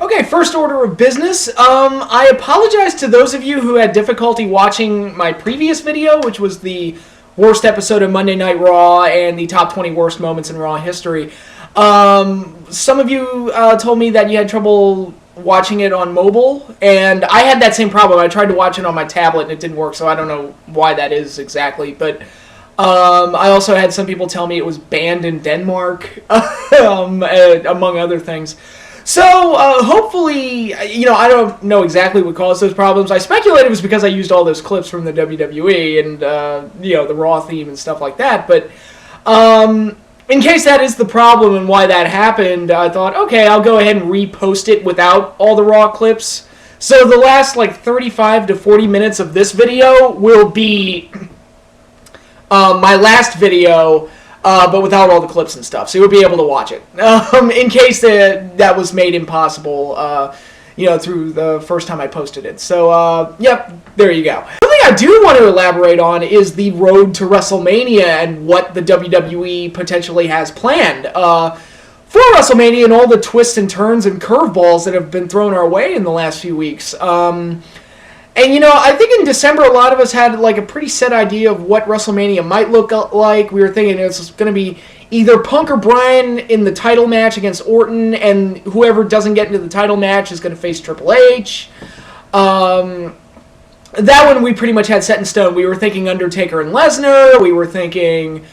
Okay, first order of business. I apologize to those of you who had difficulty watching my previous video, which was the worst episode of Monday Night Raw and the top 20 worst moments in Raw history. Some of you told me that you had trouble watching it on mobile, and I had that same problem. I tried to watch it on my tablet and it didn't work, so I don't know why that is exactly, but I also had some people tell me it was banned in Denmark, among other things. So, hopefully, I don't know exactly what caused those problems. I speculate it was because I used all those clips from the WWE and, the Raw theme and stuff like that. But, in case that is the problem and why that happened, I thought, okay, I'll go ahead and repost it without all the Raw clips. So the last, 35 to 40 minutes of this video will be my last video, but without all the clips and stuff, so you'll be able to watch it. In case that was made impossible, through the first time I posted it. So, yep, there you go. One thing I do want to elaborate on is the road to WrestleMania and what the WWE potentially has planned for WrestleMania and all the twists and turns and curveballs that have been thrown our way in the last few weeks. And, I think in December, a lot of us had, a pretty set idea of what WrestleMania might look like. We were thinking it was going to be either Punk or Bryan in the title match against Orton, and whoever doesn't get into the title match is going to face Triple H. That one we pretty much had set in stone. We were thinking Undertaker and Lesnar. We were thinking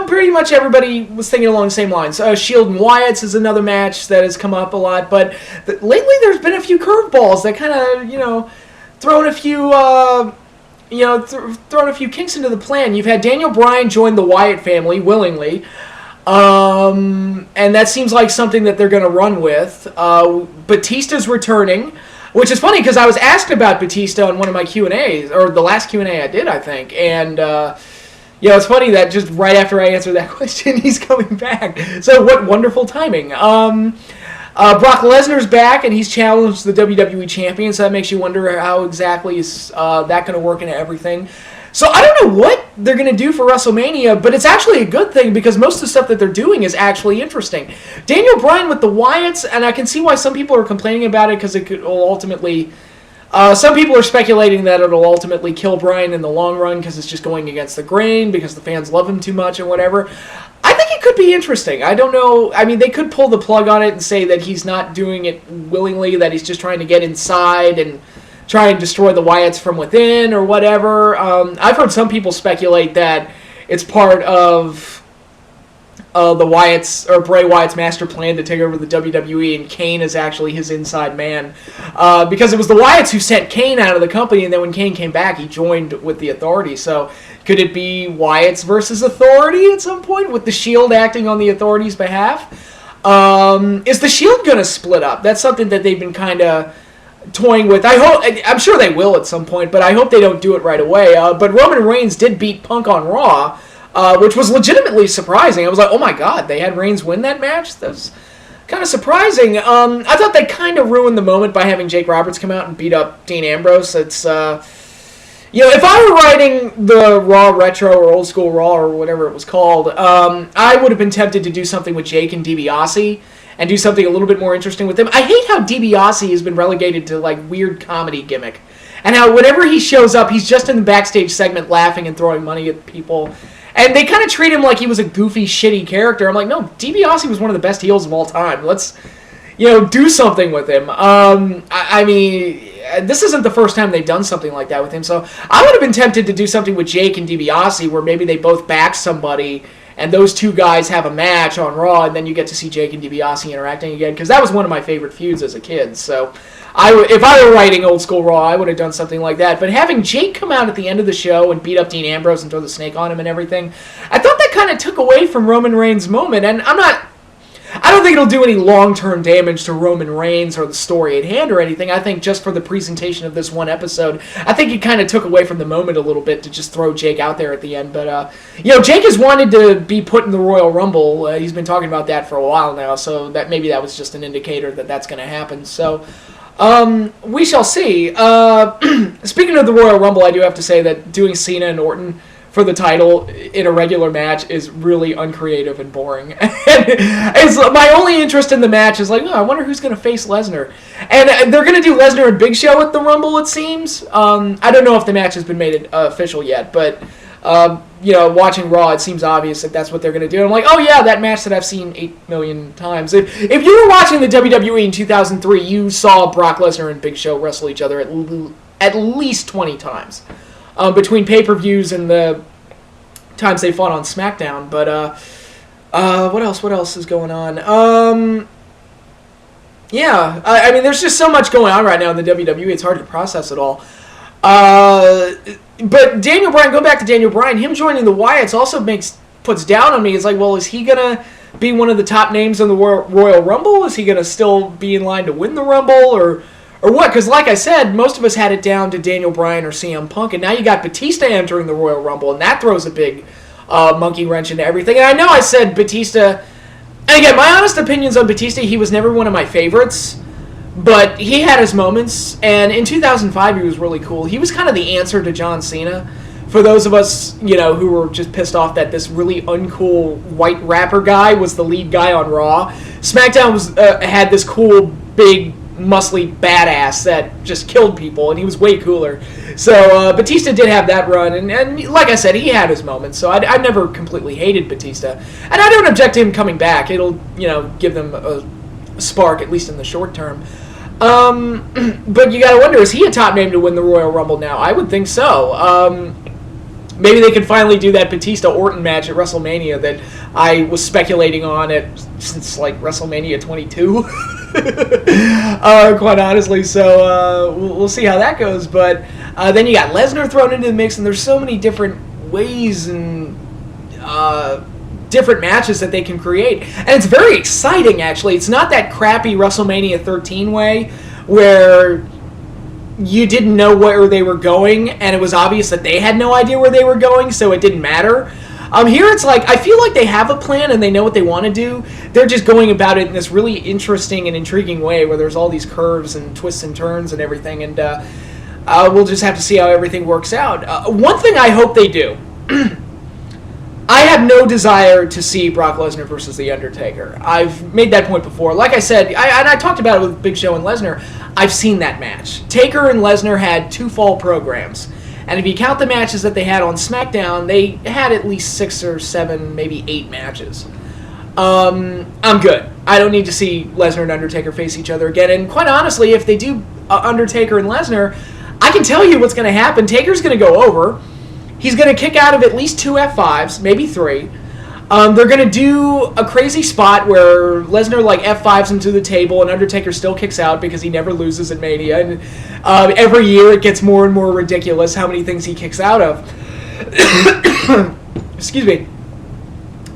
pretty much everybody was thinking along the same lines. Shield and Wyatt's is another match that has come up a lot, but lately there's been a few curveballs that kind of, thrown a few, thrown a few kinks into the plan. You've had Daniel Bryan join the Wyatt family willingly, and that seems like something that they're going to run with. Batista's returning, which is funny because I was asked about Batista on one of my Q&As, or the last Q&A I did, I think, and it's funny that just right after I answered that question, he's coming back. So what wonderful timing. Brock Lesnar's back, and he's challenged the WWE Champion, so that makes you wonder how exactly is that going to work into everything. So I don't know what they're going to do for WrestleMania, but it's actually a good thing because most of the stuff that they're doing is actually interesting. Daniel Bryan with the Wyatts, and I can see why some people are complaining about it because it could ultimately... some people are speculating that it'll ultimately kill Bryan in the long run because it's just going against the grain because the fans love him too much and whatever. I think it could be interesting. I don't know. I mean, they could pull the plug on it and say that he's not doing it willingly, that he's just trying to get inside and try and destroy the Wyatts from within or whatever. I've heard some people speculate that it's part of the Wyatts, or Bray Wyatt's master plan to take over the WWE, and Kane is actually his inside man. Because it was the Wyatts who sent Kane out of the company, and then when Kane came back, he joined with the Authority. So could it be Wyatts versus Authority at some point, with the Shield acting on the Authority's behalf? Is the Shield going to split up? That's something that they've been kind of toying with. I'm sure they will at some point, but I hope they don't do it right away. But Roman Reigns did beat Punk on Raw, which was legitimately surprising. I was like, oh my god, they had Reigns win that match? That was kind of surprising. I thought they kind of ruined the moment by having Jake Roberts come out and beat up Dean Ambrose. It's, if I were writing the Raw Retro or Old School Raw or whatever it was called, I would have been tempted to do something with Jake and DiBiase and do something a little bit more interesting with them. I hate how DiBiase has been relegated to, weird comedy gimmick. And how whenever he shows up, he's just in the backstage segment laughing and throwing money at people. And they kind of treat him like he was a goofy, shitty character. I'm like, no, DiBiase was one of the best heels of all time. Let's, do something with him. I mean, this isn't the first time they've done something like that with him. So I would have been tempted to do something with Jake and DiBiase where maybe they both back somebody and those two guys have a match on Raw, and then you get to see Jake and DiBiase interacting again, because that was one of my favorite feuds as a kid. So if I were writing Old School Raw, I would have done something like that. But having Jake come out at the end of the show and beat up Dean Ambrose and throw the snake on him and everything, I thought that kind of took away from Roman Reigns' moment. And I don't think it'll do any long-term damage to Roman Reigns or the story at hand or anything. I think just for the presentation of this one episode, I think it kind of took away from the moment a little bit to just throw Jake out there at the end. But, Jake has wanted to be put in the Royal Rumble. He's been talking about that for a while now, so that maybe that was just an indicator that that's going to happen. So we shall see. Speaking of the Royal Rumble, I do have to say that doing Cena and Orton for the title in a regular match is really uncreative and boring. And it's, my only interest in the match is like, oh, I wonder who's going to face Lesnar. And they're going to do Lesnar and Big Show at the Rumble, it seems. I don't know if the match has been made official yet, but watching Raw, it seems obvious that that's what they're going to do. And I'm like, oh yeah, that match that I've seen 8 million times. If you were watching the WWE in 2003, you saw Brock Lesnar and Big Show wrestle each other at least 20 times. Between pay-per-views and the times they fought on SmackDown. But, what else is going on? I mean, there's just so much going on right now in the WWE, it's hard to process it all. But Daniel Bryan, going back to Daniel Bryan, him joining the Wyatts also puts down on me. It's like, well, is he going to be one of the top names in the Royal Rumble? Is he going to still be in line to win the Rumble? Or what? Because like I said, most of us had it down to Daniel Bryan or CM Punk, and now you got Batista entering the Royal Rumble, and that throws a big monkey wrench into everything. And I know I said Batista, and again, my honest opinions on Batista, he was never one of my favorites, but he had his moments, and in 2005 he was really cool. He was kind of the answer to John Cena. For those of us, who were just pissed off that this really uncool white rapper guy was the lead guy on Raw, SmackDown had this cool, big, muscly badass that just killed people, and he was way cooler. So Batista did have that run, and like I said, he had his moments, so I never completely hated Batista. And I don't object to him coming back. It'll, give them a spark, at least in the short term. But you gotta wonder, is he a top name to win the Royal Rumble now? I would think so. Maybe they could finally do that Batista-Orton match at WrestleMania that I was speculating on since like WrestleMania 22. Quite honestly, so we'll see how that goes. But then you got Lesnar thrown into the mix, and there's so many different ways and different matches that they can create. And it's very exciting, actually. It's not that crappy WrestleMania 13 way where you didn't know where they were going, and it was obvious that they had no idea where they were going, so it didn't matter. Here it's like, I feel like they have a plan and they know what they want to do. They're just going about it in this really interesting and intriguing way where there's all these curves and twists and turns and everything, and we'll just have to see how everything works out. One thing I hope they do, I have no desire to see Brock Lesnar versus The Undertaker. I've made that point before. Like I said, I talked about it with Big Show and Lesnar, I've seen that match. Taker and Lesnar had 2 fall programs. And if you count the matches that they had on SmackDown, they had at least 6 or 7, maybe 8 matches. I'm good. I don't need to see Lesnar and Undertaker face each other again. And quite honestly, if they do Undertaker and Lesnar, I can tell you what's going to happen. Taker's going to go over. He's going to kick out of at least 2 F5s, maybe 3. They're going to do a crazy spot where Lesnar F5s him to the table and Undertaker still kicks out because he never loses at Mania. And every year it gets more and more ridiculous how many things he kicks out of. Excuse me.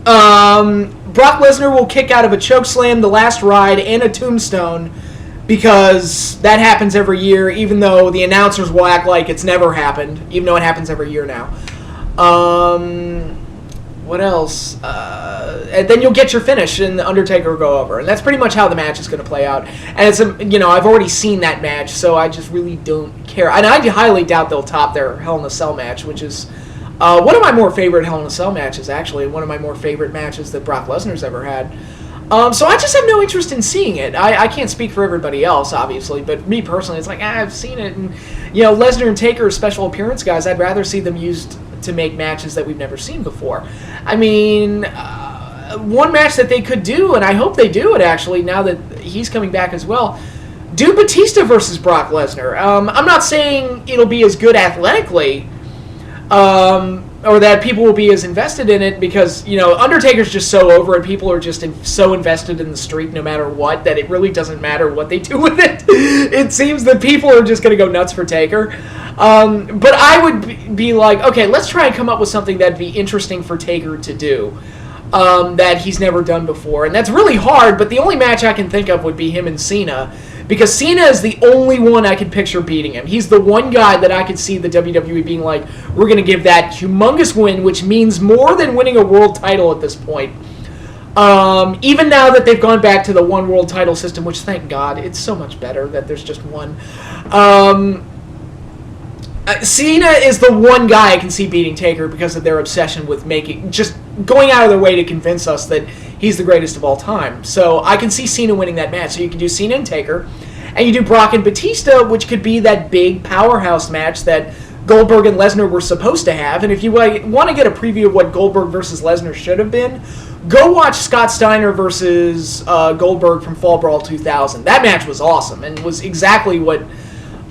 Brock Lesnar will kick out of a chokeslam, the last ride, and a tombstone because that happens every year, even though the announcers will act like it's never happened, even though it happens every year now. What else? And then you'll get your finish, and the Undertaker will go over, and that's pretty much how the match is going to play out. And it's I've already seen that match, so I just really don't care. And I highly doubt they'll top their Hell in a Cell match, which is one of my more favorite Hell in a Cell matches, actually, and one of my more favorite matches that Brock Lesnar's ever had. So I just have no interest in seeing it. I can't speak for everybody else, obviously, but me personally, it's like, I've seen it, and Lesnar and Taker are special appearance guys. I'd rather see them used to make matches that we've never seen before. I mean, one match that they could do, and I hope they do it actually, now that he's coming back as well, do Batista versus Brock Lesnar. I'm not saying it'll be as good athletically, or that people will be as invested in it because, Undertaker's just so over and people are just so invested in the streak no matter what that it really doesn't matter what they do with it. It seems that people are just going to go nuts for Taker. But I would be like, okay, let's try and come up with something that'd be interesting for Taker to do that he's never done before. And that's really hard, but the only match I can think of would be him and Cena. Because Cena is the only one I can picture beating him. He's the one guy that I could see the WWE being like, we're going to give that humongous win, which means more than winning a world title at this point. Even now that they've gone back to the one world title system, which thank God, it's so much better that there's just one. Cena is the one guy I can see beating Taker because of their obsession with just going out of their way to convince us that he's the greatest of all time. So I can see Cena winning that match. So you can do Cena and Taker, and you do Brock and Batista, which could be that big powerhouse match that Goldberg and Lesnar were supposed to have. And if you want to get a preview of what Goldberg versus Lesnar should have been, go watch Scott Steiner versus Goldberg from Fall Brawl 2000. That match was awesome and was exactly what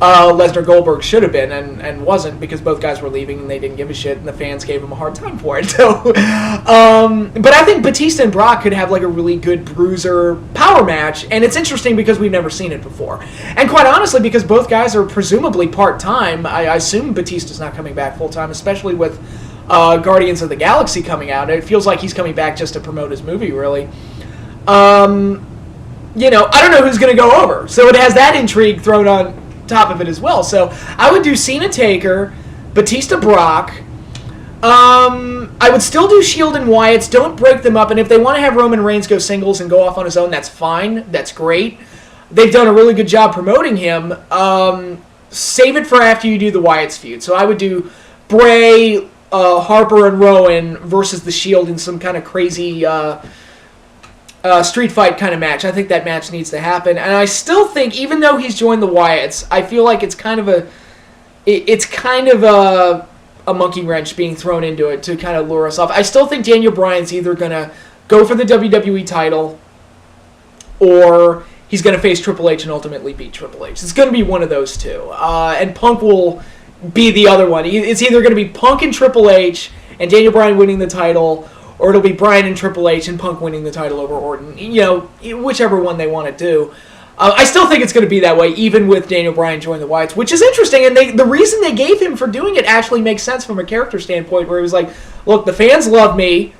Lesnar Goldberg should have been and wasn't, because both guys were leaving and they didn't give a shit and the fans gave him a hard time for it. So, but I think Batista and Brock could have like a really good bruiser power match, and it's interesting because we've never seen it before. And quite honestly, because both guys are presumably part-time, I assume Batista's not coming back full-time, especially with Guardians of the Galaxy coming out. It feels like he's coming back just to promote his movie, really. I don't know who's going to go over. So it has that intrigue thrown on top of it as well. So I would do Cena Taker, Batista Brock. I would still do Shield and Wyatt's. Don't break them up. And if they want to have Roman Reigns go singles and go off on his own, that's fine. That's great. They've done a really good job promoting him. Save it for after you do the Wyatt's feud. So I would do Bray, Harper, and Rowan versus the Shield in some kind of crazy street fight kind of match. I think that match needs to happen, and I still think, even though he's joined the Wyatts, I feel like it's kind of a monkey wrench being thrown into it to kind of lure us off. I still think Daniel Bryan's either gonna go for the WWE title, or he's gonna face Triple H and ultimately beat Triple H. It's gonna be one of those two, and Punk will be the other one. It's either gonna be Punk and Triple H and Daniel Bryan winning the title, or it'll be Bryan and Triple H and Punk winning the title over Orton. Whichever one they want to do. I still think it's going to be that way, even with Daniel Bryan joining the Wyatts, which is interesting. And the reason they gave him for doing it actually makes sense from a character standpoint, where he was like, look, the fans love me,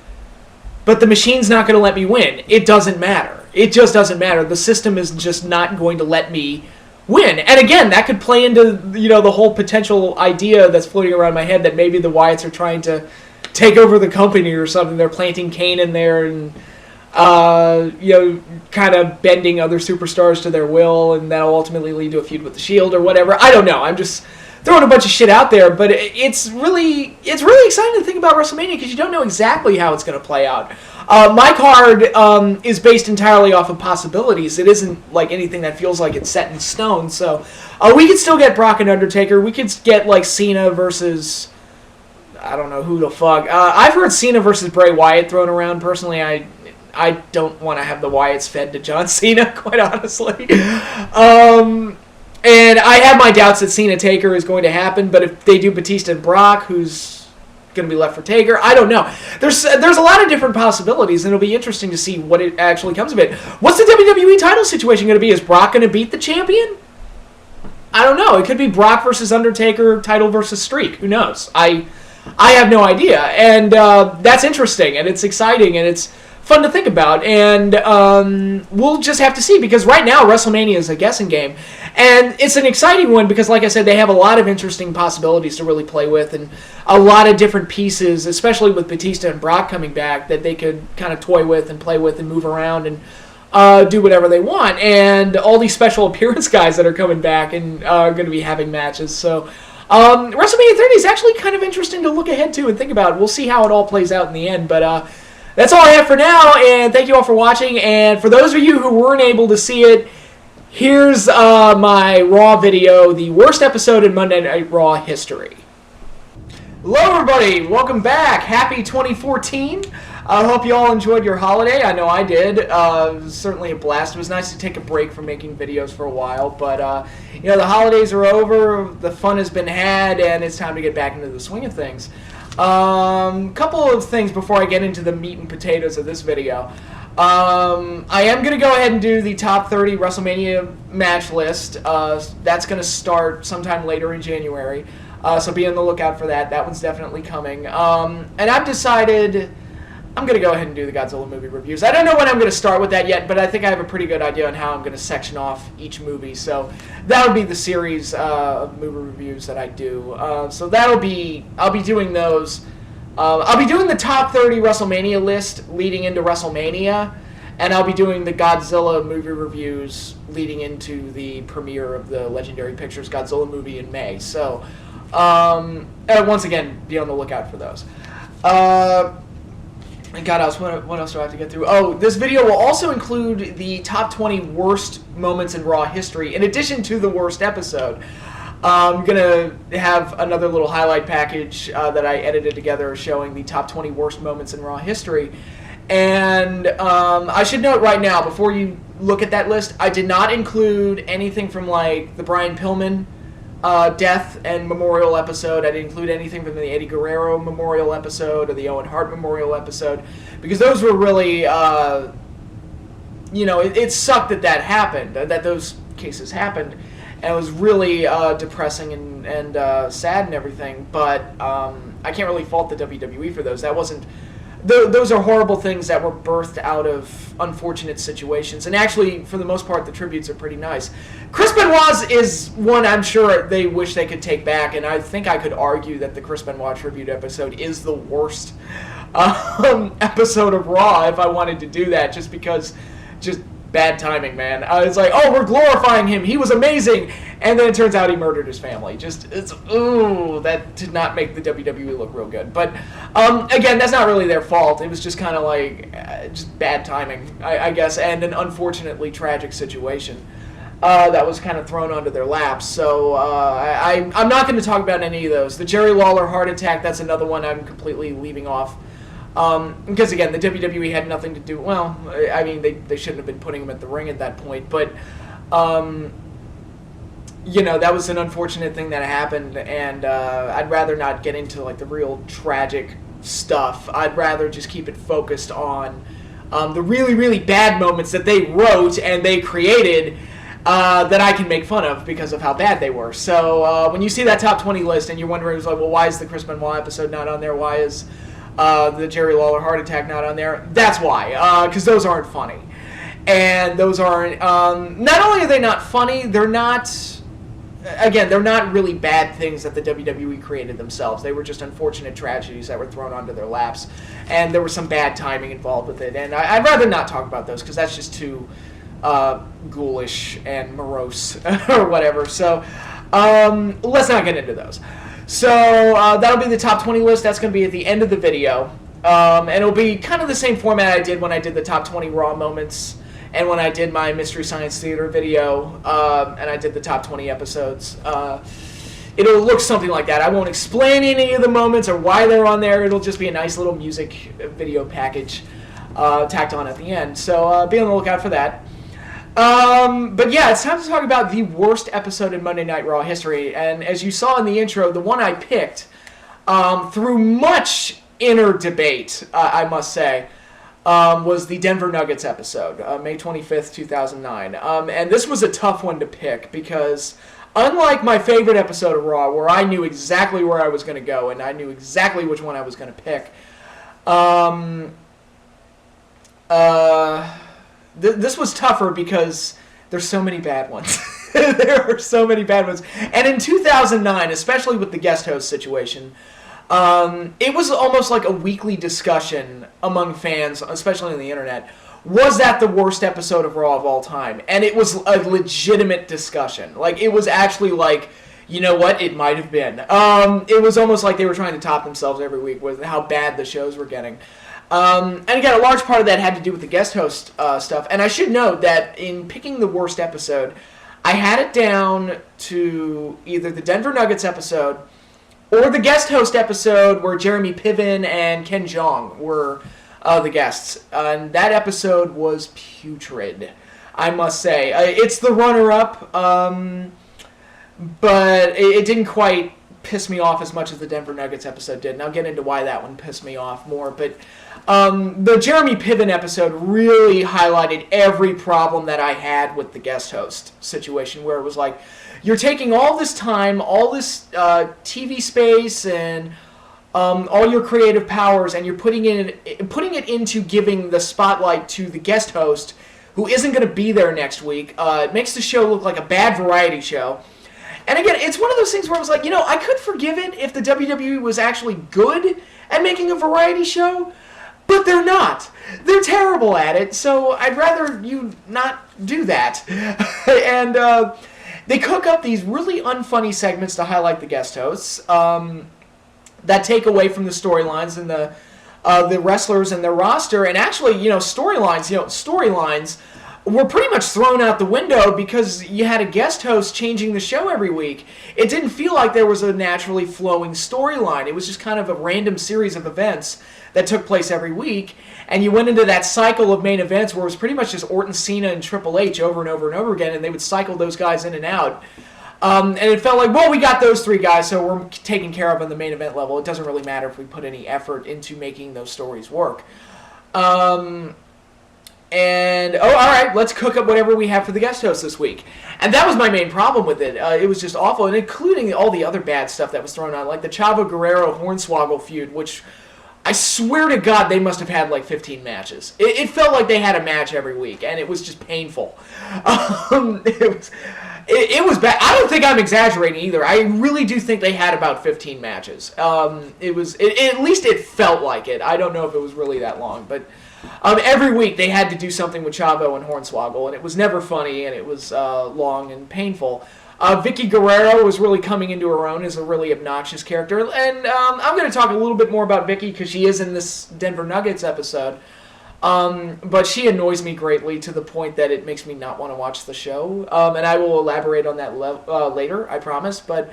but the machine's not going to let me win. It doesn't matter. It just doesn't matter. The system is just not going to let me win. And again, that could play into the whole potential idea that's floating around my head that maybe the Wyatts are trying to take over the company or something. They're planting Kane in there and, kind of bending other superstars to their will, and that'll ultimately lead to a feud with the Shield or whatever. I don't know. I'm just throwing a bunch of shit out there, but it's really exciting to think about WrestleMania because you don't know exactly how it's going to play out. My card is based entirely off of possibilities. It isn't like anything that feels like it's set in stone. So we could still get Brock and Undertaker. We could get like Cena versus, I don't know who the fuck. I've heard Cena versus Bray Wyatt thrown around. Personally, I don't want to have the Wyatts fed to John Cena, quite honestly. And I have my doubts that Cena Taker is going to happen, but if they do Batista and Brock, who's going to be left for Taker? I don't know. There's a lot of different possibilities, and it'll be interesting to see what it actually comes of it. What's the WWE title situation going to be? Is Brock going to beat the champion? I don't know. It could be Brock versus Undertaker, title versus streak. Who knows? I have no idea. And that's interesting, and it's exciting, and it's fun to think about. And we'll just have to see, because right now WrestleMania is a guessing game. And it's an exciting one because, like I said, they have a lot of interesting possibilities to really play with, and a lot of different pieces, especially with Batista and Brock coming back, that they could kind of toy with and play with and move around and do whatever they want. And all these special appearance guys that are coming back and are going to be having matches. So WrestleMania 30 is actually kind of interesting to look ahead to and think about. We'll see how it all plays out in the end. But that's all I have for now, and thank you all for watching. And for those of you who weren't able to see it, here's my Raw video, the worst episode in Monday Night Raw history. Hello, everybody. Welcome back. Happy 2014. I hope you all enjoyed your holiday. I know I did. It was certainly a blast. It was nice to take a break from making videos for a while. But, the holidays are over. The fun has been had, and it's time to get back into the swing of things. Couple of things before I get into the meat and potatoes of this video. I am going to go ahead and do the top 30 WrestleMania match list. That's going to start sometime later in January. So be on the lookout for that. That one's definitely coming. And I've decided I'm going to go ahead and do the Godzilla movie reviews. I don't know when I'm going to start with that yet, but I think I have a pretty good idea on how I'm going to section off each movie. So that would be the series of movie reviews that I do. So I'll be doing those. I'll be doing the top 30 WrestleMania list leading into WrestleMania, and I'll be doing the Godzilla movie reviews leading into the premiere of the Legendary Pictures Godzilla movie in May. So Once again, be on the lookout for those. God else, what else do I have to get through? Oh, this video will also include the top 20 worst moments in Raw history, in addition to the worst episode. I'm going to have another little highlight package that I edited together showing the top 20 worst moments in Raw history. And I should note right now, before you look at that list, I did not include anything from like the Brian Pillman death and memorial episode. I didn't include anything from the Eddie Guerrero memorial episode or the Owen Hart memorial episode, because those were really, it sucked that happened, that those cases happened, and it was really depressing and sad and everything. But I can't really fault the WWE for those. That wasn't. Those are horrible things that were birthed out of unfortunate situations. And actually, for the most part, the tributes are pretty nice. Chris Benoit's is one I'm sure they wish they could take back, and I think I could argue that the Chris Benoit tribute episode is the worst episode of Raw if I wanted to do that, just because, just bad timing, man. It's like, oh, we're glorifying him. He was amazing. And then it turns out he murdered his family. That did not make the WWE look real good. But, again, that's not really their fault. It was just kind of like, just bad timing, I guess, and an unfortunately tragic situation that was kind of thrown onto their laps. So I'm not going to talk about any of those. The Jerry Lawler heart attack, that's another one I'm completely leaving off. Because, again, the WWE had nothing to do... Well, I mean, they shouldn't have been putting him at the ring at that point. But, that was an unfortunate thing that happened. And I'd rather not get into, like, the real tragic stuff. I'd rather just keep it focused on the really, really bad moments that they wrote and they created that I can make fun of because of how bad they were. So, when you see that top 20 list and you're wondering, like, well, why is the Chris Benoit episode not on there? Why is... the Jerry Lawler heart attack not on there? That's why, because those aren't funny. And those aren't, not only are they not funny, they're not really bad things that the WWE created themselves. They were just unfortunate tragedies that were thrown onto their laps, and there was some bad timing involved with it. And I'd rather not talk about those, because that's just too ghoulish and morose or whatever. So let's not get into those. So that'll be the top 20 list. That's going to be at the end of the video. And it'll be kind of the same format I did when I did the top 20 Raw moments and when I did my Mystery Science Theater video and I did the top 20 episodes. It'll look something like that. I won't explain any of the moments or why they're on there. It'll just be a nice little music video package tacked on at the end. So be on the lookout for that. But yeah, it's time to talk about the worst episode in Monday Night Raw history. And as you saw in the intro, the one I picked, through much inner debate, I must say, was the Denver Nuggets episode, May 25th, 2009. And this was a tough one to pick because, unlike my favorite episode of Raw, where I knew exactly where I was going to go and I knew exactly which one I was going to pick, this was tougher because there's so many bad ones. There are so many bad ones. And in 2009, especially with the guest host situation, it was almost like a weekly discussion among fans, especially on the internet. Was that the worst episode of Raw of all time? And it was a legitimate discussion. Like, it was actually like, you know what, it might have been. It was almost like they were trying to top themselves every week with how bad the shows were getting. And again, a large part of that had to do with the guest host stuff. And I should note that in picking the worst episode, I had it down to either the Denver Nuggets episode or the guest host episode where Jeremy Piven and Ken Jeong were the guests. And that episode was putrid, I must say. It's the runner-up, but it didn't quite piss me off as much as the Denver Nuggets episode did. And I'll get into why that one pissed me off more. But the Jeremy Piven episode really highlighted every problem that I had with the guest host situation, where it was like, you're taking all this time, all this TV space, and all your creative powers, and you're putting it into giving the spotlight to the guest host, who isn't going to be there next week. It makes the show look like a bad variety show. And again, it's one of those things where I was like, I could forgive it if the WWE was actually good at making a variety show, but they're not. They're terrible at it, so I'd rather you not do that. And they cook up these really unfunny segments to highlight the guest hosts that take away from the storylines and the wrestlers and their roster. And actually, storylines were pretty much thrown out the window because you had a guest host changing the show every week. It didn't feel like there was a naturally flowing storyline. It was just kind of a random series of events that took place every week, and you went into that cycle of main events where it was pretty much just Orton, Cena, and Triple H over and over and over again, and they would cycle those guys in and out. And it felt like, well, we got those three guys, so we're taken care of on the main event level. It doesn't really matter if we put any effort into making those stories work. All right, let's cook up whatever we have for the guest host this week. And that was my main problem with it. It was just awful, and including all the other bad stuff that was thrown on, like the Chavo Guerrero-Hornswoggle feud, which I swear to God they must have had like 15 matches. It felt like they had a match every week, and it was just painful. It was bad. I don't think I'm exaggerating either. I really do think they had about 15 matches. At least it felt like it. I don't know if it was really that long, but every week they had to do something with Chavo and Hornswoggle, and it was never funny, and it was long and painful. Vicky Guerrero was really coming into her own as a really obnoxious character, and I'm going to talk a little bit more about Vicky because she is in this Denver Nuggets episode. But she annoys me greatly to the point that it makes me not want to watch the show. And I will elaborate on that later, I promise. But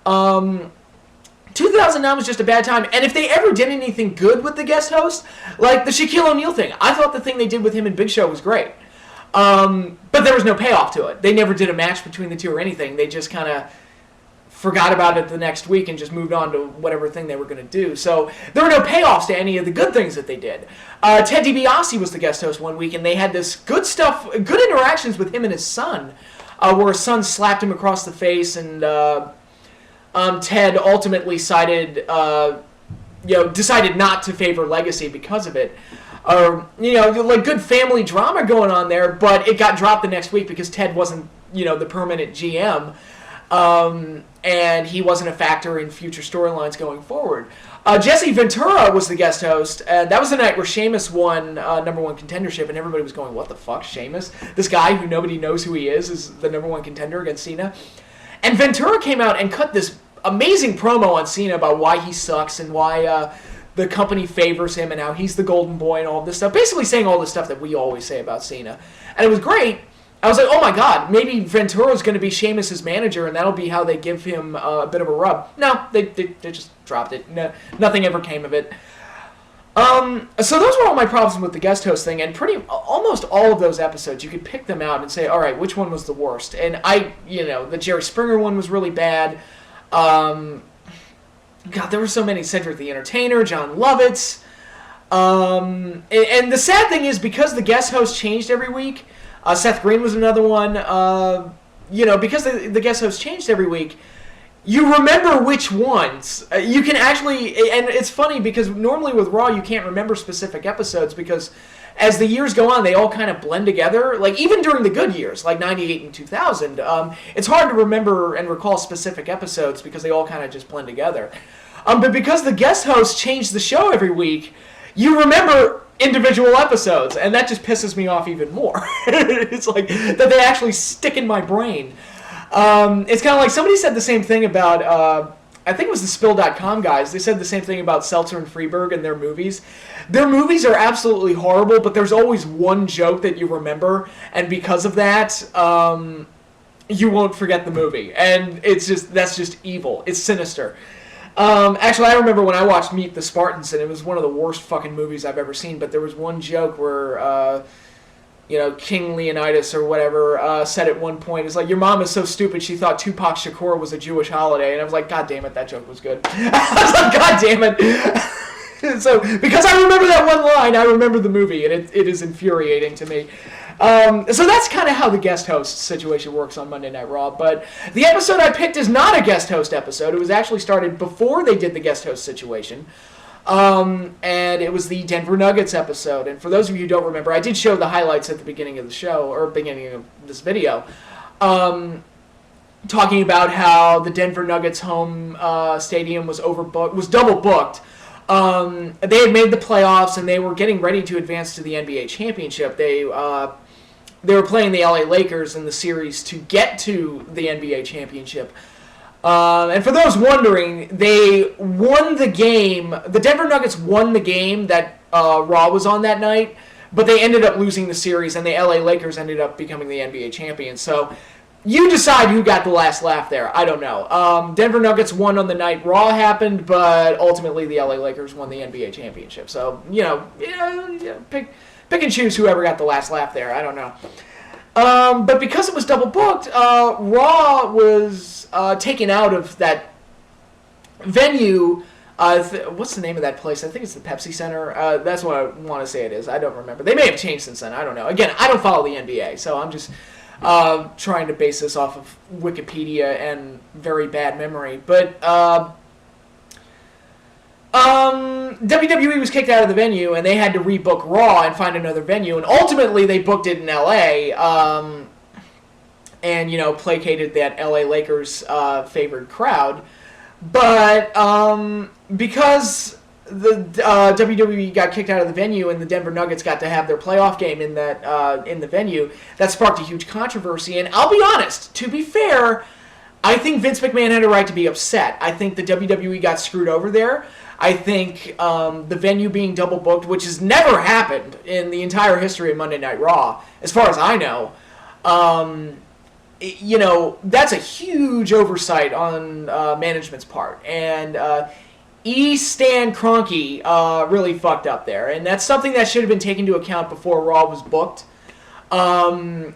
2009 was just a bad time. And if they ever did anything good with the guest host, like the Shaquille O'Neal thing, I thought the thing they did with him in Big Show was great. But there was no payoff to it. They never did a match between the two or anything. They just kind of forgot about it the next week and just moved on to whatever thing they were going to do. So there were no payoffs to any of the good things that they did. Ted DiBiase was the guest host one week, and they had this good interactions with him and his son, where his son slapped him across the face, and Ted ultimately decided not to favor Legacy because of it. Like good family drama going on there, but it got dropped the next week because Ted wasn't, the permanent GM. And he wasn't a factor in future storylines going forward. Jesse Ventura was the guest host, and that was the night where Sheamus won number one contendership, and everybody was going, what the fuck, Sheamus? This guy who nobody knows who he is the number one contender against Cena. And Ventura came out and cut this amazing promo on Cena about why he sucks and why the company favors him and how he's the golden boy and all this stuff, basically saying all the stuff that we always say about Cena. And it was great. I was like, oh my god, maybe Ventura's going to be Sheamus' manager, and that'll be how they give him a bit of a rub. No, they just dropped it. No, nothing ever came of it. So those were all my problems with the guest host thing, and almost all of those episodes, you could pick them out and say, all right, which one was the worst? And the Jerry Springer one was really bad. God, there were so many. Cedric the Entertainer, John Lovitz. And the sad thing is, because the guest host changed every week, Seth Green was another one. Because the guest host changed every week, you remember which ones. You can actually, and it's funny because normally with Raw you can't remember specific episodes because as the years go on they all kind of blend together. Like even during the good years, like 98 and 2000, it's hard to remember and recall specific episodes because they all kind of just blend together. But because the guest host changed the show every week, you remember individual episodes, and that just pisses me off even more. It's like that they actually stick in my brain. It's kind of like somebody said the same thing about, I think it was the Spill.com guys. They said the same thing about Seltzer and Freeberg and their movies. Their movies are absolutely horrible, but there's always one joke that you remember, and because of that, you won't forget the movie. And that's just evil. It's sinister. Actually, I remember when I watched Meet the Spartans, and it was one of the worst fucking movies I've ever seen, but there was one joke where, King Leonidas or whatever said at one point, it's like, your mom is so stupid she thought Tupac Shakur was a Jewish holiday, and I was like, god damn it, that joke was good. I was like, god damn it. So, because I remember that one line, I remember the movie, and it is infuriating to me. So that's kind of how the guest host situation works on Monday Night Raw. But the episode I picked is not a guest host episode. It was actually started before they did the guest host situation. And it was the Denver Nuggets episode. And for those of you who don't remember, I did show the highlights at the beginning of the show, or beginning of this video, talking about how the Denver Nuggets home stadium was overbooked, was double booked. They had made the playoffs, and they were getting ready to advance to the NBA championship. They they were playing the LA Lakers in the series to get to the NBA championship. And for those wondering, they won the game. The Denver Nuggets won the game that Raw was on that night, but they ended up losing the series, and the LA Lakers ended up becoming the NBA champions. So you decide who got the last laugh there. I don't know. Denver Nuggets won on the night Raw happened, but ultimately the LA Lakers won the NBA championship. So, pick and choose whoever got the last laugh there. I don't know. But because it was double booked, Raw was taken out of that venue. What's the name of that place? I think it's the Pepsi Center. That's what I want to say it is. I don't remember. They may have changed since then. I don't know. Again, I don't follow the NBA, so I'm just trying to base this off of Wikipedia and very bad memory. But WWE was kicked out of the venue, and they had to rebook Raw and find another venue. And ultimately, they booked it in LA, and placated that LA Lakers favored crowd. But because the WWE got kicked out of the venue and the Denver Nuggets got to have their playoff game in the venue, that sparked a huge controversy. And I'll be honest, to be fair, I think Vince McMahon had a right to be upset. I think the WWE got screwed over there. I think the venue being double booked, which has never happened in the entire history of Monday Night Raw, as far as I know, that's a huge oversight on management's part. And Stan Kroenke really fucked up there. And that's something that should have been taken into account before Raw was booked. And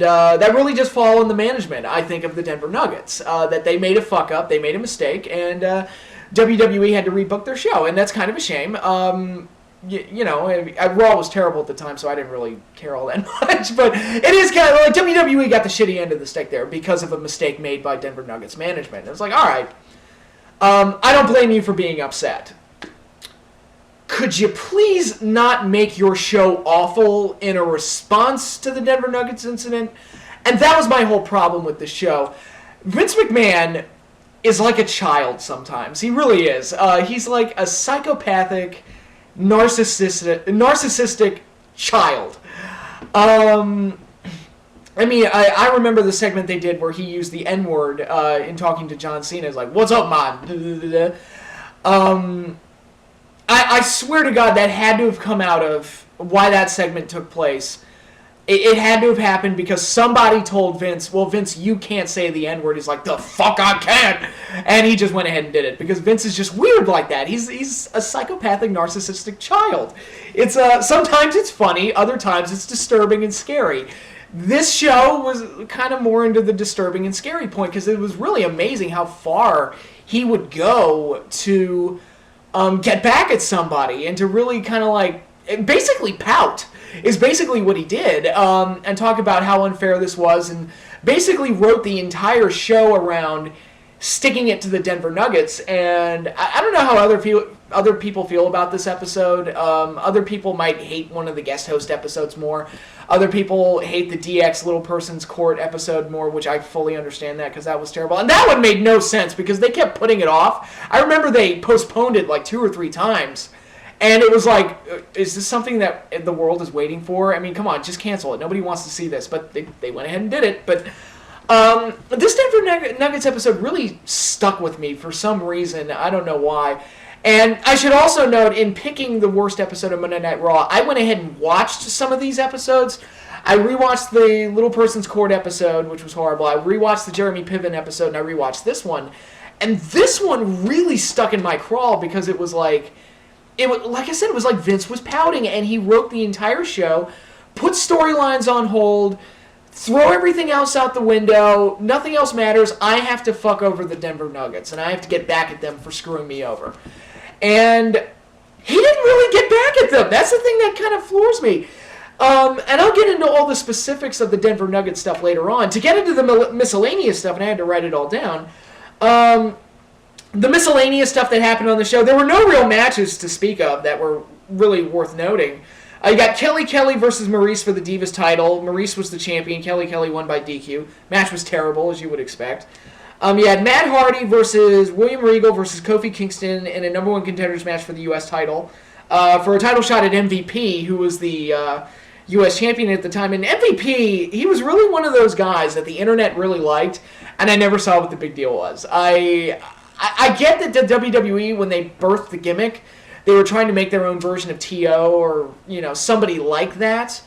that really just fall on the management, I think, of the Denver Nuggets. That they made a fuck up, they made a mistake, and WWE had to rebook their show. And that's kind of a shame. Raw was terrible at the time, so I didn't really care all that much. But it is kind of like WWE got the shitty end of the stick there because of a mistake made by Denver Nuggets management. It was like, all right, I don't blame you for being upset. Could you please not make your show awful in a response to the Denver Nuggets incident? And that was my whole problem with the show. Vince McMahon is like a child sometimes. He really is. He's like a psychopathic, narcissistic child. I remember the segment they did where he used the N-word in talking to John Cena. It's like, what's up, man? I swear to God that had to have come out of why that segment took place. It had to have happened because somebody told Vince, well, Vince, you can't say the N-word. He's like, the fuck I can. And he just went ahead and did it because Vince is just weird like that. He's a psychopathic, narcissistic child. It's sometimes it's funny, other times it's disturbing and scary. This show was kind of more into the disturbing and scary point because it was really amazing how far he would go to get back at somebody and to really kind of like basically pout is basically what he did, and talk about how unfair this was, and basically wrote the entire show around sticking it to the Denver Nuggets. And I don't know how other people feel about this episode. Other people might hate one of the guest host episodes more. Other people hate the DX Little Person's Court episode more, which I fully understand that because that was terrible. And that one made no sense because they kept putting it off. I remember they postponed it like 2 or 3 times. And it was like, is this something that the world is waiting for? I mean, come on, just cancel it. Nobody wants to see this. But they went ahead and did it. But this Denver Nuggets episode really stuck with me for some reason. I don't know why. And I should also note, in picking the worst episode of Monday Night Raw, I went ahead and watched some of these episodes. I rewatched the Little Person's Court episode, which was horrible. I rewatched the Jeremy Piven episode, and I rewatched this one. And this one really stuck in my craw because it was like... like I said, it was like Vince was pouting, and he wrote the entire show, put storylines on hold, throw everything else out the window, nothing else matters, I have to fuck over the Denver Nuggets, and I have to get back at them for screwing me over. And he didn't really get back at them. That's the thing that kind of floors me. And I'll get into all the specifics of the Denver Nuggets stuff later on. To get into the miscellaneous stuff, and I had to write it all down, the miscellaneous stuff that happened on the show, there were no real matches to speak of that were really worth noting. You got Kelly Kelly versus Maurice for the Divas title. Maurice was the champion. Kelly Kelly won by DQ. Match was terrible, as you would expect. You had Matt Hardy versus William Regal versus Kofi Kingston in a number 1 contenders match for the U.S. title. For a title shot at MVP, who was the U.S. champion at the time. And MVP, he was really one of those guys that the internet really liked, and I never saw what the big deal was. I get that the WWE, when they birthed the gimmick, they were trying to make their own version of T.O. or, somebody like that.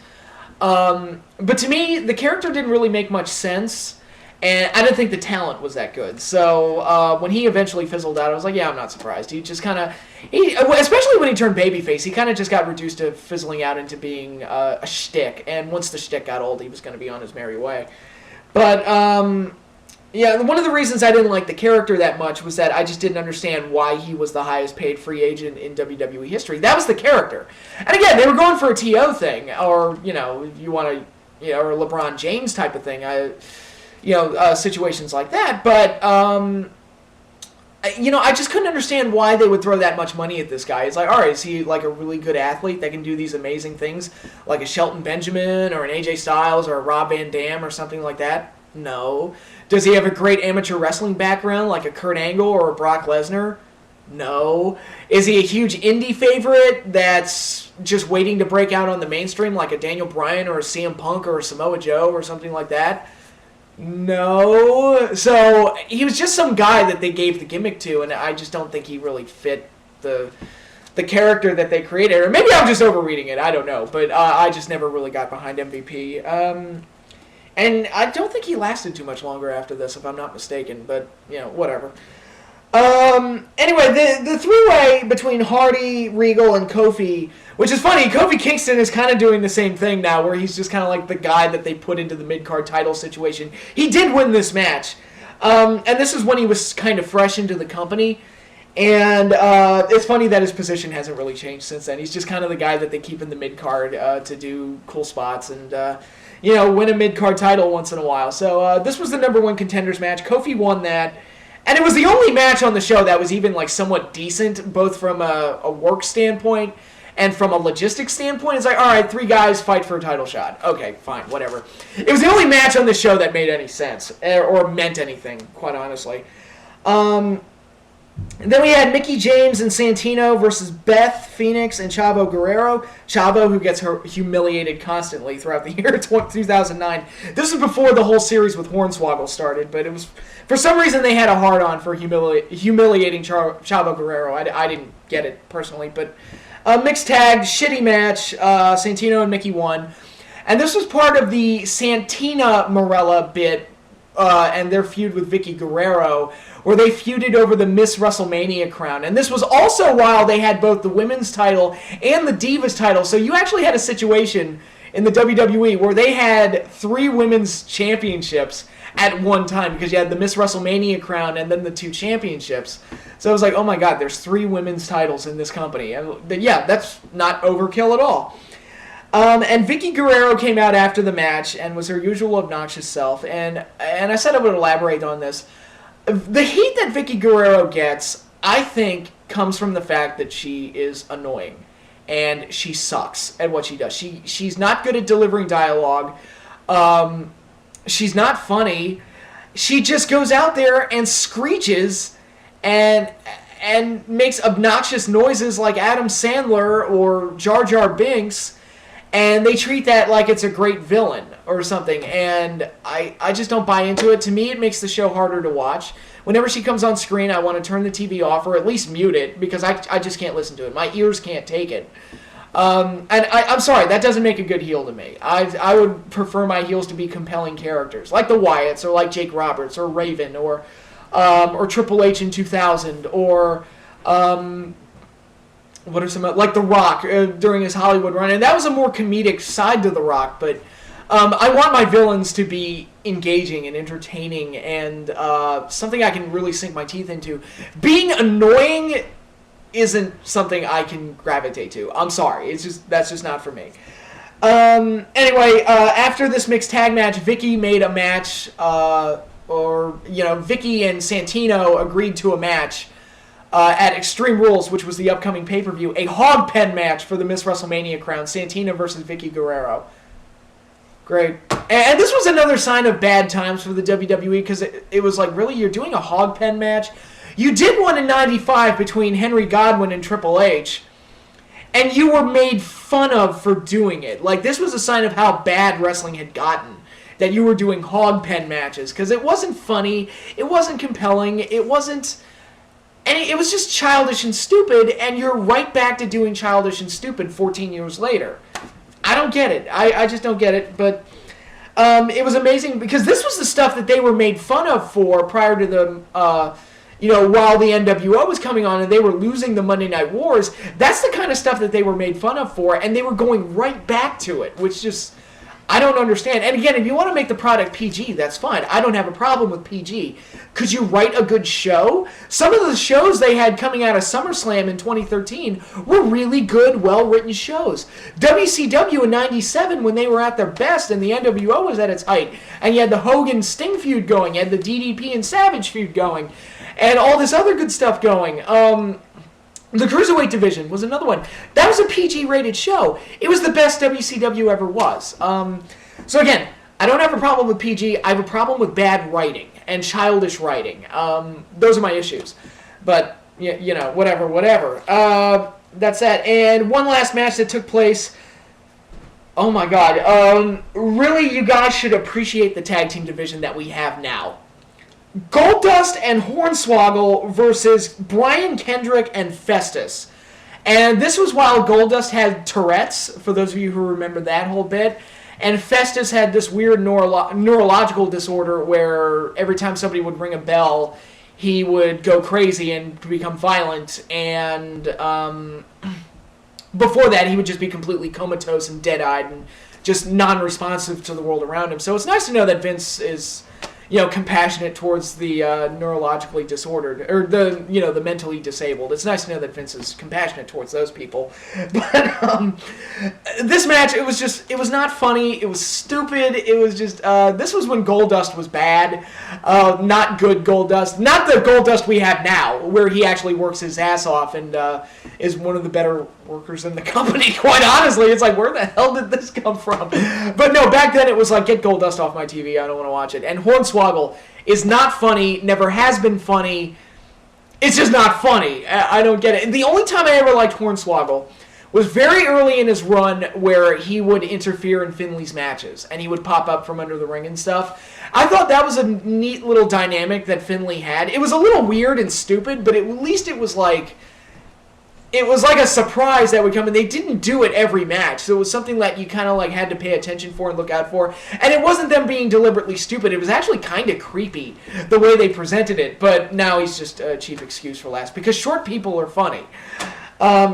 But to me, the character didn't really make much sense, and I didn't think the talent was that good. So when he eventually fizzled out, I was like, yeah, I'm not surprised. He just kind of, especially when he turned babyface, he kind of just got reduced to fizzling out into being a shtick. And once the shtick got old, he was going to be on his merry way. But yeah, one of the reasons I didn't like the character that much was that I just didn't understand why he was the highest paid free agent in WWE history. That was the character. And again, they were going for a T.O. thing, or, if you want to, or a LeBron James type of thing, situations like that. But, I just couldn't understand why they would throw that much money at this guy. It's like, all right, is he like a really good athlete that can do these amazing things, like a Shelton Benjamin or an AJ Styles or a Rob Van Dam or something like that? No. Does he have a great amateur wrestling background like a Kurt Angle or a Brock Lesnar? No. Is he a huge indie favorite that's just waiting to break out on the mainstream like a Daniel Bryan or a CM Punk or a Samoa Joe or something like that? No. So he was just some guy that they gave the gimmick to, and I just don't think he really fit the character that they created. Or maybe I'm just overreading it. I don't know. But I just never really got behind MVP. And I don't think he lasted too much longer after this, if I'm not mistaken. But, whatever. Anyway, the three-way between Hardy, Regal, and Kofi, which is funny, Kofi Kingston is kind of doing the same thing now, where he's just kind of like the guy that they put into the mid-card title situation. He did win this match. And this is when he was kind of fresh into the company. And it's funny that his position hasn't really changed since then. He's just kind of the guy that they keep in the mid-card to do cool spots and... win a mid-card title once in a while. So this was the number one contenders match. Kofi won that. And it was the only match on the show that was even like somewhat decent, both from a work standpoint and from a logistics standpoint. It's like, all right, three guys fight for a title shot. Okay, fine, whatever. It was the only match on the show that made any sense or meant anything, quite honestly. Then we had Mickie James and Santino versus Beth Phoenix and Chavo Guerrero. Chavo, who gets humiliated constantly throughout the year 2009. This was before the whole series with Hornswoggle started, but it was, for some reason, they had a hard-on for humiliating Chavo Guerrero. I didn't get it personally, but mixed tag, shitty match. Santino and Mickie won. And this was part of the Santina Morella bit and their feud with Vicky Guerrero, where they feuded over the Miss Wrestlemania crown. And this was also while they had both the women's title and the Divas title. So you actually had a situation in the WWE where they had three women's championships at one time, because you had the Miss Wrestlemania crown and then the two championships. So it was like, oh my God, there's three women's titles in this company. And yeah, that's not overkill at all. And Vicky Guerrero came out after the match and was her usual obnoxious self. And I said I would elaborate on this. The heat that Vicky Guerrero gets, I think, comes from the fact that she is annoying. And she sucks at what she does. She's not good at delivering dialogue. She's not funny. She just goes out there and screeches and makes obnoxious noises like Adam Sandler or Jar Jar Binks. And they treat that like it's a great villain or something. And I just don't buy into it. To me, it makes the show harder to watch. Whenever she comes on screen, I want to turn the TV off or at least mute it, because I just can't listen to it. My ears can't take it. And I'm sorry, that doesn't make a good heel to me. I would prefer my heels to be compelling characters, like the Wyatts or like Jake Roberts or Raven or Triple H in 2000 or... what are some, like The Rock during his Hollywood run, and that was a more comedic side to The Rock, but I want my villains to be engaging and entertaining and something I can really sink my teeth into. Being annoying isn't something I can gravitate to. I'm sorry, that's just not for me. Anyway, after this mixed tag match, Vicky made a match, Vicky and Santino agreed to a match at Extreme Rules, which was the upcoming pay-per-view, a hog pen match for the Miss Wrestlemania crown, Santina versus Vicky Guerrero. Great. And this was another sign of bad times for the WWE, because it was like, really, you're doing a hog pen match? You did one in 95 between Henry Godwinn and Triple H, and you were made fun of for doing it. Like, this was a sign of how bad wrestling had gotten, that you were doing hog pen matches, because it wasn't funny, it wasn't compelling, it wasn't... And it was just childish and stupid, and you're right back to doing childish and stupid 14 years later. I don't get it. I just don't get it, but it was amazing, because this was the stuff that they were made fun of for prior to the, while the NWO was coming on and they were losing the Monday Night Wars. That's the kind of stuff that they were made fun of for, and they were going right back to it, which just... I don't understand. And again, if you want to make the product PG, that's fine. I don't have a problem with PG. Could you write a good show? Some of the shows they had coming out of SummerSlam in 2013 were really good, well-written shows. WCW in 97, when they were at their best and the NWO was at its height, and you had the Hogan-Sting feud going, you had the DDP and Savage feud going, and all this other good stuff going. The Cruiserweight division was another one. That was a PG-rated show. It was the best WCW ever was. So again, I don't have a problem with PG. I have a problem with bad writing and childish writing. Those are my issues. But, whatever. That's that. And one last match that took place. Oh my God. Really, you guys should appreciate the tag team division that we have now. Goldust and Hornswoggle versus Brian Kendrick and Festus. And this was while Goldust had Tourette's, for those of you who remember that whole bit. And Festus had this weird neurological disorder where every time somebody would ring a bell, he would go crazy and become violent. And before that, he would just be completely comatose and dead-eyed and just non-responsive to the world around him. So it's nice to know that Vince is... compassionate towards the neurologically disordered, or the mentally disabled. It's nice to know that Vince is compassionate towards those people. But this match, it was not funny. It was stupid. It was just, this was when Goldust was bad. Not good Goldust. Not the Goldust we have now, where he actually works his ass off and is one of the better workers in the company, quite honestly. It's like, where the hell did this come from? But no, back then it was like, get Goldust off my TV, I don't want to watch it. And Hornswoggle is not funny, never has been funny. It's just not funny. I don't get it. And the only time I ever liked Hornswoggle was very early in his run, where he would interfere in Finley's matches, and he would pop up from under the ring and stuff. I thought that was a neat little dynamic that Finley had. It was a little weird and stupid, but at least it was like a surprise that would come, and they didn't do it every match, so it was something that you kind of like had to pay attention for and look out for. And it wasn't them being deliberately stupid. It was actually kind of creepy the way they presented it, but now he's just a cheap excuse for laughs, because short people are funny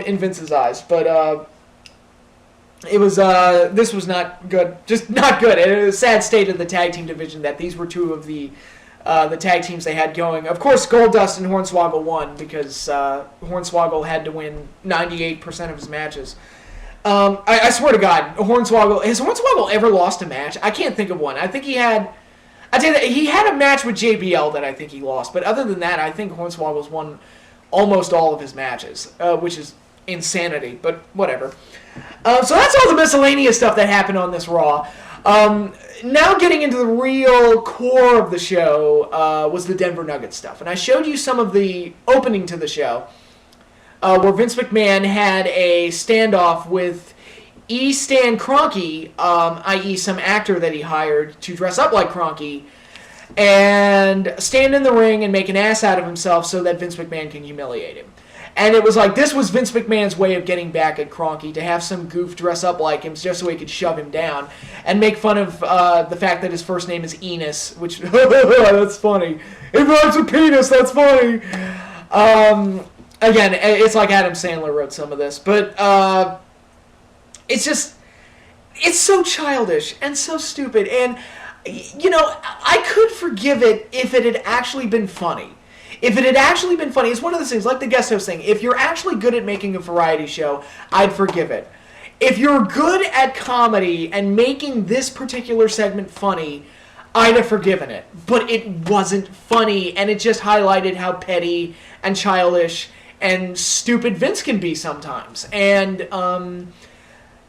in Vince's eyes. But it was this was not good, just not good. It was a sad state of the tag team division that these were two of the tag teams they had going. Of course, Goldust and Hornswoggle won, because Hornswoggle had to win 98% of his matches. I swear to God, has Hornswoggle ever lost a match? I can't think of one. I think he had a match with JBL that I think he lost, but other than that, I think Hornswoggle's won almost all of his matches, which is insanity, but whatever. So that's all the miscellaneous stuff that happened on this Raw. Now getting into the real core of the show was the Denver Nuggets stuff. And I showed you some of the opening to the show where Vince McMahon had a standoff with E. Stan Kroenke, i.e. some actor that he hired to dress up like Kroenke, and stand in the ring and make an ass out of himself so that Vince McMahon can humiliate him. And it was like, this was Vince McMahon's way of getting back at Kroenke, to have some goof dress up like him just so he could shove him down and make fun of the fact that his first name is Enos, which, that's funny. It rhymes with penis, that's funny. Again, it's like Adam Sandler wrote some of this, but it's so childish and so stupid. And, I could forgive it if it had actually been funny. If it had actually been funny, it's one of those things, like the guest host thing. If you're actually good at making a variety show, I'd forgive it. If you're good at comedy and making this particular segment funny, I'd have forgiven it. But it wasn't funny, and it just highlighted how petty and childish and stupid Vince can be sometimes. And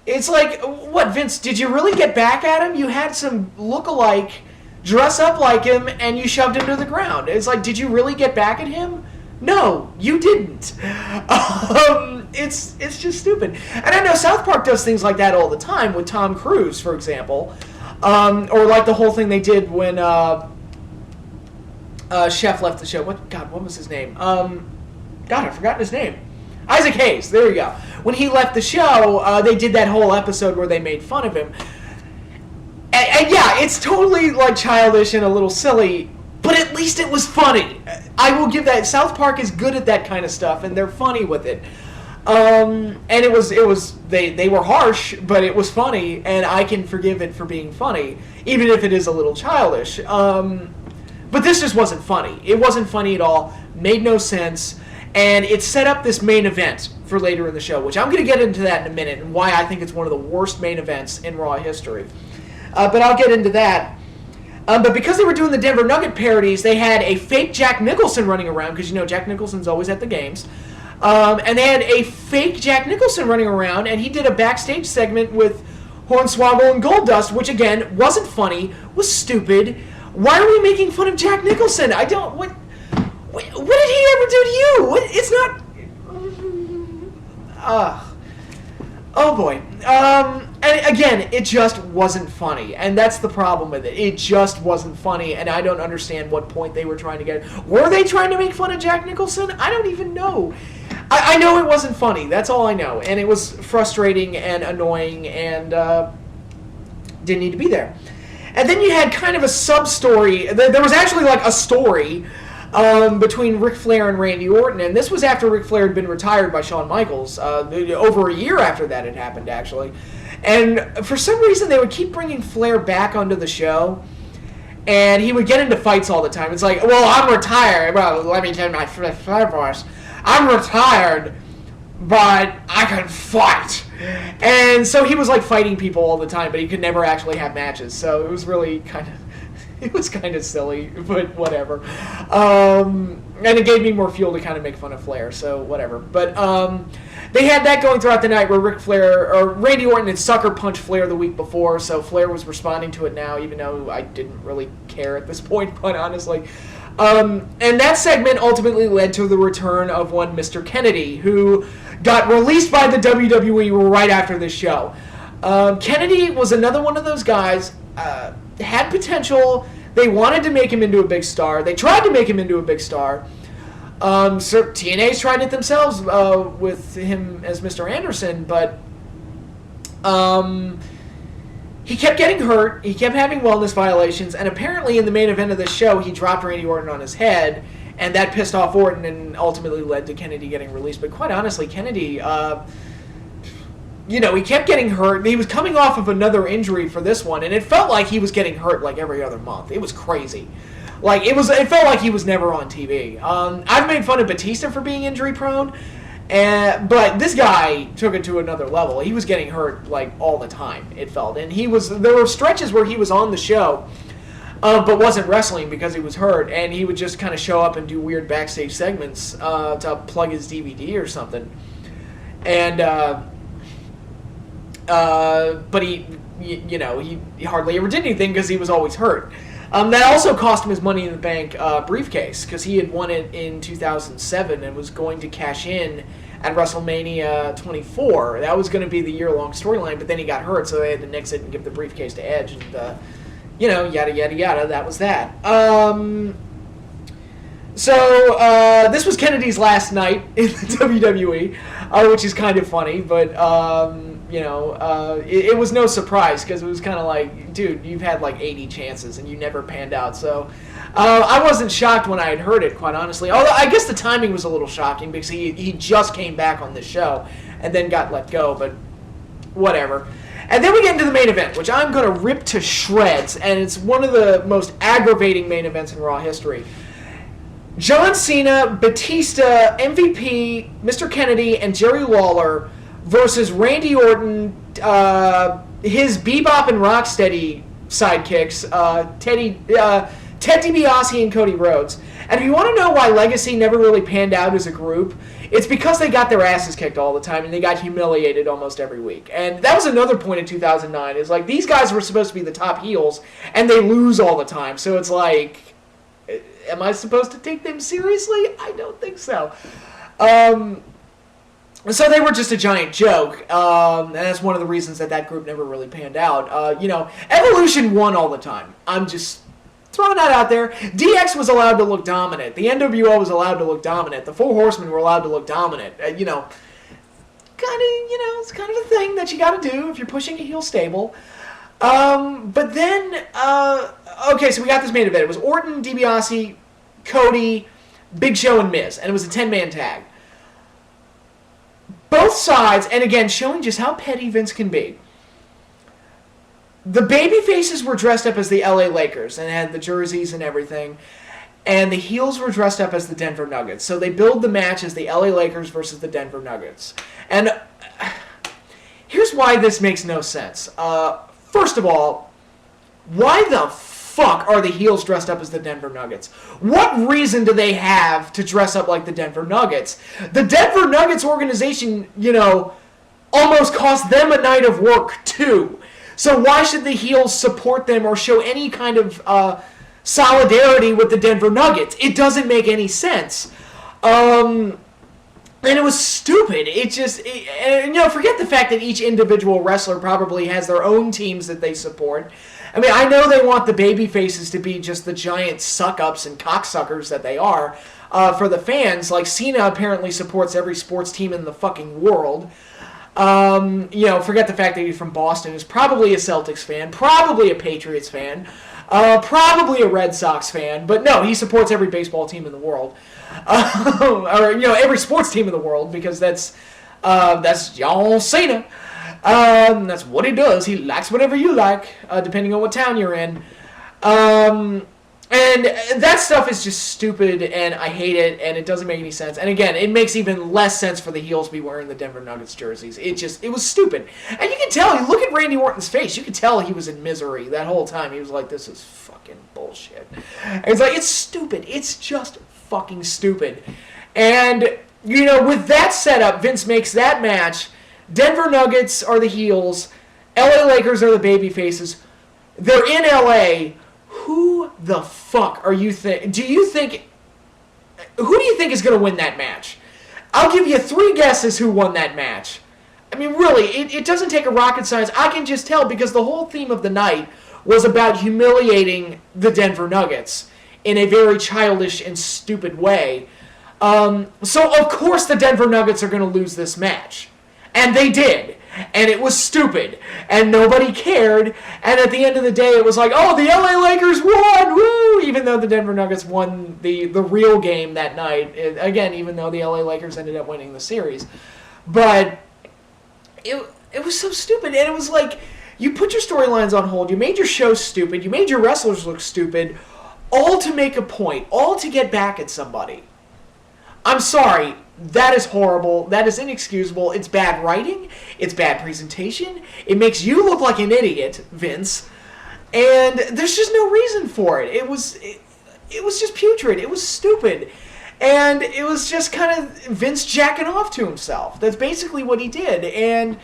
it's like, what, Vince, did you really get back at him? You had some look-alike dress up like him, and you shoved him to the ground. It's like, did you really get back at him? No, you didn't. It's just stupid. And I know South Park does things like that all the time with Tom Cruise, for example. Or like the whole thing they did when Chef left the show. What was his name? I've forgotten his name. Isaac Hayes. There you go. When he left the show, they did that whole episode where they made fun of him. And yeah, it's totally like childish and a little silly, but at least it was funny. I will give that. South Park is good at that kind of stuff, and they're funny with it. And it was they were harsh, but it was funny, and I can forgive it for being funny, even if it is a little childish. But this just wasn't funny. It wasn't funny at all. Made no sense, and it set up this main event for later in the show, which I'm going to get into that in a minute, and why I think it's one of the worst main events in Raw history. But I'll get into that. But because they were doing the Denver Nugget parodies, they had a fake Jack Nicholson running around, because Jack Nicholson's always at the games. And they had a fake Jack Nicholson running around, and he did a backstage segment with Hornswoggle and Goldust, which again wasn't funny, was stupid. Why are we making fun of Jack Nicholson? I don't. What did he ever do to you? It's not. Oh boy. And again, it just wasn't funny, and that's the problem with it. It just wasn't funny, and I don't understand what point they were trying to get. Were they trying to make fun of Jack Nicholson? I don't even know. I know it wasn't funny. That's all I know, and it was frustrating and annoying, and didn't need to be there. And then you had kind of a sub-story. There was actually like a story between Ric Flair and Randy Orton, and this was after Ric Flair had been retired by Shawn Michaels. Over a year after that had happened, actually. And for some reason, they would keep bringing Flair back onto the show, and he would get into fights all the time. It's like, well, I'm retired. Well, let me tell you my Flair voice. I'm retired, but I can fight. And so he was like fighting people all the time, but he could never actually have matches. So it was really kind of silly, but whatever. And it gave me more fuel to kind of make fun of Flair, so whatever. But they had that going throughout the night where Randy Orton had sucker punched Flair the week before, so Flair was responding to it now, even though I didn't really care at this point, quite honestly. And that segment ultimately led to the return of one Mr. Kennedy, who got released by the WWE right after this show. Kennedy was another one of those guys, had potential. They wanted to make him into a big star. They tried to make him into a big star. So TNA's tried it themselves with him as Mr. Anderson, but he kept getting hurt. He kept having wellness violations, and apparently in the main event of the show, he dropped Randy Orton on his head, and that pissed off Orton and ultimately led to Kennedy getting released. But quite honestly, Kennedy, he kept getting hurt. He was coming off of another injury for this one, and it felt like he was getting hurt like every other month. It was crazy. It felt like he was never on TV. I've made fun of Batista for being injury prone, but this guy took it to another level. He was getting hurt like all the time, it felt. And there were stretches where he was on the show, but wasn't wrestling because he was hurt, and he would just kind of show up and do weird backstage segments to plug his DVD or something. And but he hardly ever did anything because he was always hurt. That also cost him his Money in the Bank briefcase, because he had won it in 2007 and was going to cash in at WrestleMania 24. That was going to be the year-long storyline, but then he got hurt, so they had to nix it and give the briefcase to Edge, and yada yada yada. That was that. So this was Kennedy's last night in the WWE, which is kind of funny, but it was no surprise, because it was kind of like, dude, you've had like 80 chances and you never panned out. So I wasn't shocked when I had heard it, quite honestly. Although I guess the timing was a little shocking, because he just came back on this show and then got let go, but whatever. And then we get into the main event, which I'm going to rip to shreds, and it's one of the most aggravating main events in Raw history. John Cena, Batista, MVP, Mr. Kennedy, and Jerry Lawler versus Randy Orton, his Bebop and Rocksteady sidekicks, Ted DiBiase and Cody Rhodes. And if you want to know why Legacy never really panned out as a group, it's because they got their asses kicked all the time and they got humiliated almost every week. And that was another point in 2009, is like, these guys were supposed to be the top heels and they lose all the time. So it's like, am I supposed to take them seriously? I don't think so. So they were just a giant joke, and that's one of the reasons that group never really panned out. Evolution won all the time. I'm just throwing that out there. DX was allowed to look dominant. The NWO was allowed to look dominant. The Four Horsemen were allowed to look dominant. It's kind of a thing that you got to do if you're pushing a heel stable. But then, okay, so we got this main event. It was Orton, DiBiase, Cody, Big Show, and Miz, and it was a 10-man tag. Both sides, and again, showing just how petty Vince can be. The baby faces were dressed up as the LA Lakers and had the jerseys and everything, and the heels were dressed up as the Denver Nuggets. So they billed the match as the LA Lakers versus the Denver Nuggets. And here's why this makes no sense. First of all, why the fuck are the heels dressed up as the Denver Nuggets? What reason do they have to dress up like the Denver Nuggets? The Denver Nuggets organization, almost cost them a night of work too. So why should the heels support them or show any kind of solidarity with the Denver Nuggets? It doesn't make any sense. And it was stupid. Forget the fact that each individual wrestler probably has their own teams that they support. I mean, I know they want the baby faces to be just the giant suck-ups and cocksuckers that they are for the fans. Like, Cena apparently supports every sports team in the fucking world. Forget the fact that he's from Boston. He's probably a Celtics fan, probably a Patriots fan, probably a Red Sox fan. But no, he supports every baseball team in the world. Every sports team in the world, because that's John Cena. That's what he does. He likes whatever you like, depending on what town you're in. And that stuff is just stupid, and I hate it, and it doesn't make any sense. And again, it makes even less sense for the heels to be wearing the Denver Nuggets jerseys. It was stupid. And you can tell, you look at Randy Orton's face, you can tell he was in misery that whole time. He was like, this is fucking bullshit. And it's like, it's stupid. It's just fucking stupid. And, with that setup, Vince makes that match. Denver Nuggets are the heels. LA Lakers are the baby faces. They're in LA. Who the fuck are you think? Who do you think is going to win that match? I'll give you 3 guesses who won that match. I mean, really, it doesn't take a rocket science. I can just tell because the whole theme of the night was about humiliating the Denver Nuggets in a very childish and stupid way. So, of course, the Denver Nuggets are going to lose this match. And they did. And it was stupid. And nobody cared. And at the end of the day, it was like, oh, the LA Lakers won! Woo! Even though the Denver Nuggets won the real game that night. Again, even though the LA Lakers ended up winning the series. But it was so stupid. And it was like, you put your storylines on hold. You made your show stupid. You made your wrestlers look stupid. All to make a point. All to get back at somebody. I'm sorry. That is horrible. That is inexcusable. It's bad writing. It's bad presentation. It makes you look like an idiot, Vince. And there's just no reason for it. It was just putrid. It was stupid. And it was just kind of Vince jacking off to himself. That's basically what he did. And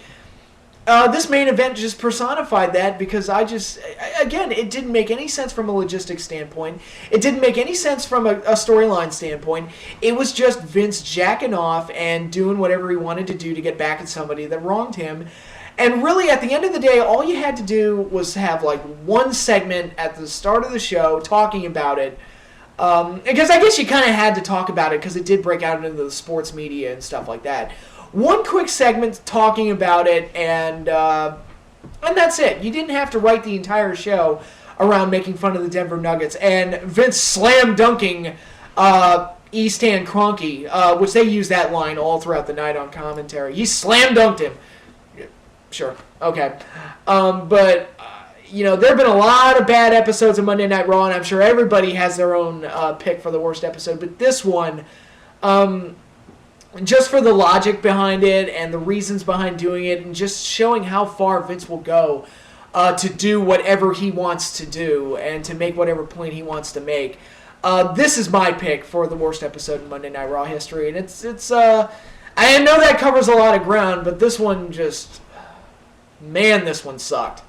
this main event just personified that because again, it didn't make any sense from a logistics standpoint. It didn't make any sense from a storyline standpoint. It was just Vince jacking off and doing whatever he wanted to do to get back at somebody that wronged him. And really, at the end of the day, all you had to do was have like one segment at the start of the show talking about it. Because I guess you kind of had to talk about it because it did break out into the sports media and stuff like that. One quick segment talking about it, and that's it. You didn't have to write the entire show around making fun of the Denver Nuggets. And Vince slam dunking Stan Kroenke, which they used that line all throughout the night on commentary. He slam dunked him. Sure, okay. But there have been a lot of bad episodes of Monday Night Raw, and I'm sure everybody has their own pick for the worst episode. But this one, just for the logic behind it and the reasons behind doing it and just showing how far Vince will go to do whatever he wants to do and to make whatever point he wants to make. This is my pick for the worst episode in Monday Night Raw history. And it's I know that covers a lot of ground, but this one just, man, this one sucked.